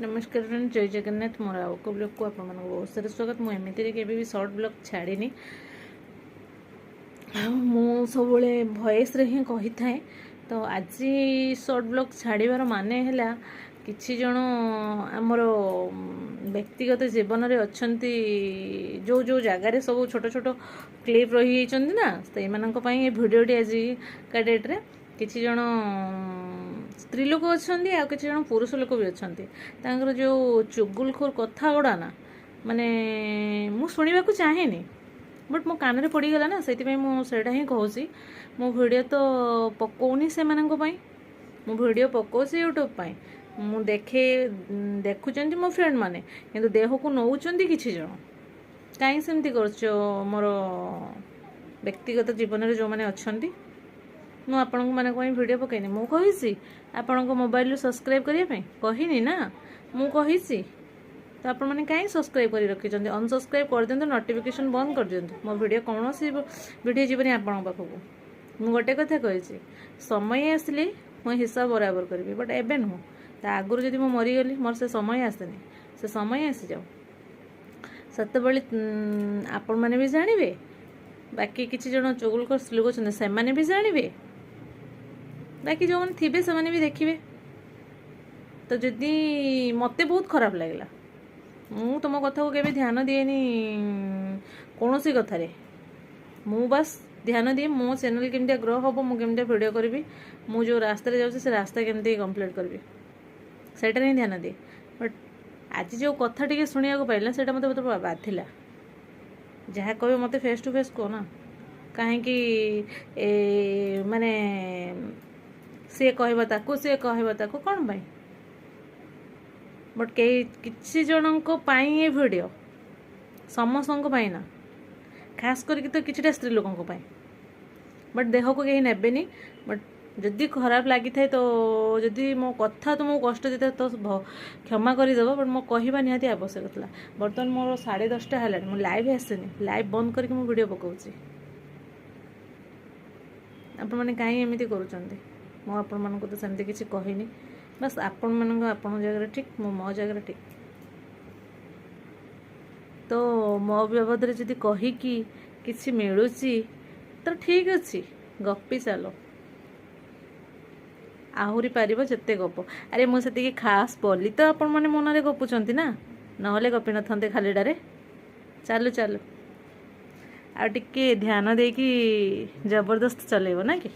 नमस्कार फ्रेंड, जय जगन्नाथ। मोर आउ को ब्लॉग को आप बहुत सारा स्वागत। मुझे के भी सर्ट ब्लॉग छाड़ीनी, मु सब भॉइस रे ही कही थाए। तो आज सर्ट ब्लॉग छाड़बार माने है किछि जण आमर व्यक्तिगत जीवन रे अच्छंती जो जो जगार सब छोट छोट क्लिप रही ना, तो ये भिडियोटी आज का डेट रे किछि जण स्त्री लोक अच्छा आ किसी जन पुरुष लोक भी अच्छा जो चुगुलखोर कथा गुड़ा ना माने मु शुणा चाहेनी, बट मो कान रे पड़गला ना, से मुझे ही कहूँ मो भिडियो तो पकौनी से मो भिडियो पकाउस यूट्यूब पाई मु देखे देखुं मो फ्रेंड माने किंतु देह को नौकरी किसी जन कहीं सेमती कर मोर व्यक्तिगत जीवन में जो मैंने अच्छा मुझे कहीं भिड पकईनी मु कही आपण मोबाइल सब्सक्राइब करने कहनी ना मु कही तो आपण मैंने कहीं सब्सक्राइब कर रखी अनसब्सक्राइब कर दिंतु, नोटिफिकेशन बंद कर दिंतु। मो भिडियो कौन सी भिडियो जीवनी आपण पाखक मु गोटे कथा कही समय आसिले मु हिसाब बराबर करी, बट एबे नुह ता आगुरी जदि मु मरीगली मोर से समय आसेनी, से समय आसी जाओ सत बेले आपण मैंने भी जानवे, बाकी किसी जन चुगुलखोर लोक अच्छे से भी जानवे, बाकी जो मैंने थे से भी देखिए। तो जदि मत बहुत खराब लगला मु तुम कथा को केवे ध्यान दिएनी कौन सी कथारे, मु बस ध्यान दिए मो चैनल केमती ग्रो हम, मुझे भिडियो करी, मु जो रास्ता जाऊँ से रास्ता केमती कंप्लीट करी सेटार ही ध्यान दिए। बट आज जो कथा टी शुणा पाइला से मत बाधिला, जहाँ कह मत फेस टू फेस कह ना कहीं माने सी कहता सी कहता कौन पाई, बट किसी जनों ये वीडियो समस्त ना खास करके तो किसी स्त्री लोकों बट देह को कहीं नेबेनी। बट जदि खराब लगी थाए तो जदि मो कथा तुमको कष्ट देता तो क्षमा करदेव, बट मो कहवा निहाती आवश्यक था। बर्तमान मोर 10:30 है, मुझे लाइव आसेनी, लाइव बंद करके मु वीडियो पकाउची। आपण मैंने कहीं एमती करुँच मु तो सेमती किसी कहनी, बस आपण मान आपण जगह ठीक मो जगह ठीक। तो मो बाबद जदि कहीकि किसी मिलूची तो ठीक अच्छी गपी चलो, आहरी पार जिते गप। अरे मुझे खास बोली तो आपण मैंने मन गपुंट ना, ना गपी न था खालीटारे। चलू चलू आ टिके ध्यान देकी जबरदस्त चलेब ना कि।